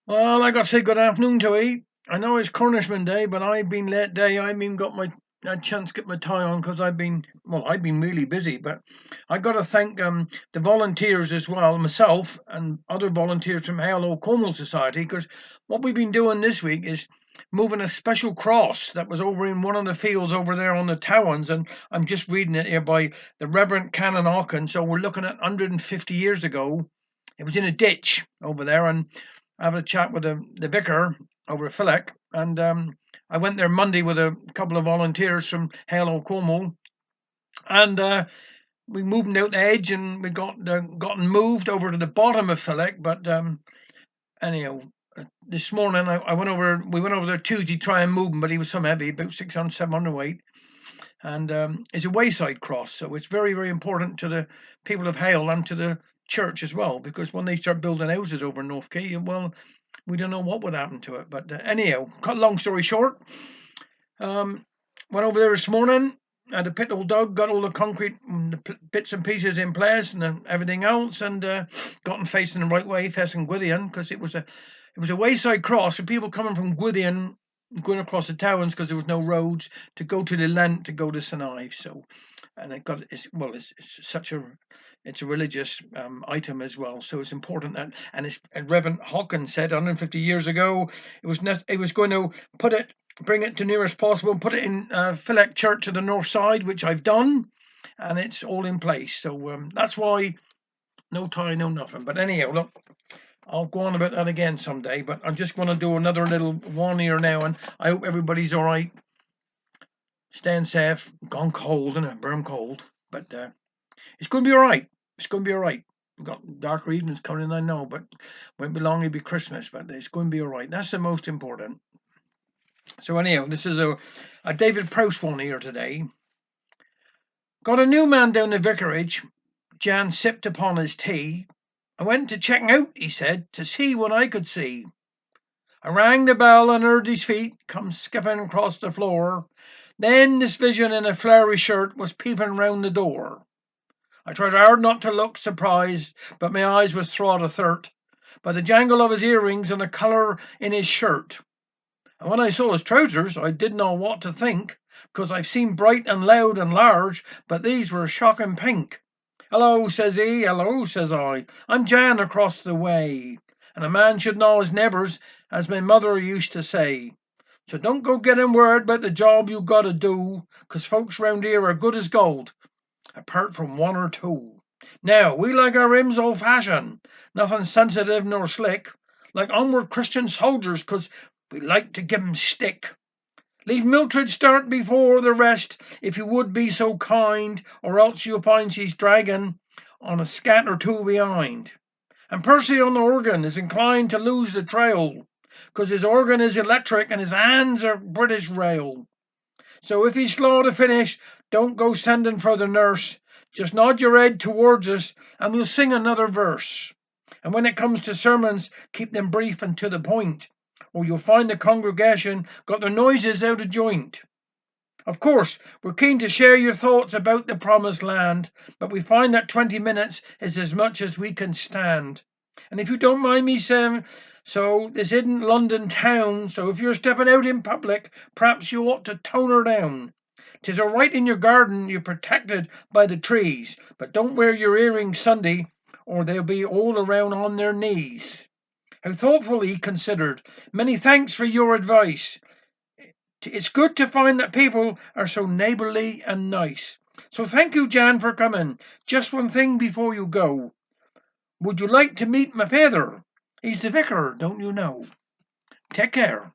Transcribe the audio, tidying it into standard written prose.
Well, I got to say good afternoon to you. I know it's Cornishman Day, but I've been late day. I haven't even got my a chance to get my tie on because I've been really busy. But I got to thank the volunteers as well, myself and other volunteers from Halo Como Society, because what we've been doing this week is moving a special cross that was over in one of the fields over there on the Towns, and I'm just reading it here by the Reverend Canon Hawkins. So we're looking at 150 years ago. It was in a ditch over there, and I had a chat with the vicar over at Philek, and I went there Monday with a couple of volunteers from Hale Como, and we moved out the edge, and we gotten moved over to the bottom of Philek. But anyhow, this morning I went over. We went over there Tuesday to try and move him, but he was some heavy, about 600, 700 weight, and it's a wayside cross, so it's very, very important to the people of Hale and to the church as well, because when they start building houses over North Key, well, we don't know what would happen to it. But anyhow, cut long story short, um, went over there this morning. Had a pit all dug, got all the concrete and the bits and pieces in place and everything else, and got them facing the right way, facing Gwythian, because it was a wayside cross for people coming from Gwythian going across the towns because there was no roads to go to the Lent to go to St Ives. So, and it's such a it's a religious item as well, so it's important that, and it's and Reverend Hawkins said 150 years ago it was going to bring it to nearest possible and put it in Philek Church to the north side, which I've done, and it's all in place. So that's why no tie, no nothing. But anyhow, look, I'll go on about that again someday. But I'm just going to do another little one here now, and I hope everybody's all right. Staying safe. Gone cold, and burn cold, but it's going to be all right. It's going to be all right. We've got darker evenings coming in, I know, but won't be long. It'll be Christmas, but it's going to be all right. That's the most important. So anyhow, this is a David Prowse one here today. Got a new man down the vicarage. Jan sipped upon his tea. I went to check out, he said, to see what I could see. I rang the bell and heard his feet come skipping across the floor. Then this vision in a flowery shirt was peeping round the door. I tried hard not to look surprised, but my eyes was thrawed athirst by the jangle of his earrings and the colour in his shirt. And when I saw his trousers, I did not know what to think, 'cause I've seen bright and loud and large, but these were shocking pink. Hello, says he. Hello, says I. I'm Jan across the way, and a man should know his neighbours, as my mother used to say. So don't go getting word about the job you gotta do, 'cause folks round here are good as gold, apart from one or two. Now, we like our hymns old-fashioned, nothing sensitive nor slick, like onward Christian soldiers, 'cause we like to give 'em stick. Leave Mildred start before the rest, if you would be so kind, or else you'll find she's dragging on a scat or two behind. And Percy on the organ is inclined to lose the trail, 'cause his organ is electric and his hands are British rail. So if he's slow to finish, don't go sending for the nurse. Just nod your head towards us, and we'll sing another verse. And when it comes to sermons, keep them brief and to the point, or you'll find the congregation got their noises out of joint. Of course, we're keen to share your thoughts about the promised land, but we find that 20 minutes is as much as we can stand. And if you don't mind me saying so, this isn't London town, so if you're stepping out in public, perhaps you ought to tone her down. 'Tis all right in your garden, you're protected by the trees, but don't wear your earrings Sunday, or they'll be all around on their knees. How thoughtfully considered. Many thanks for your advice. It's good to find that people are so neighbourly and nice. So thank you, Jan, for coming. Just one thing before you go. Would you like to meet my father? He's the vicar, don't you know? Take care.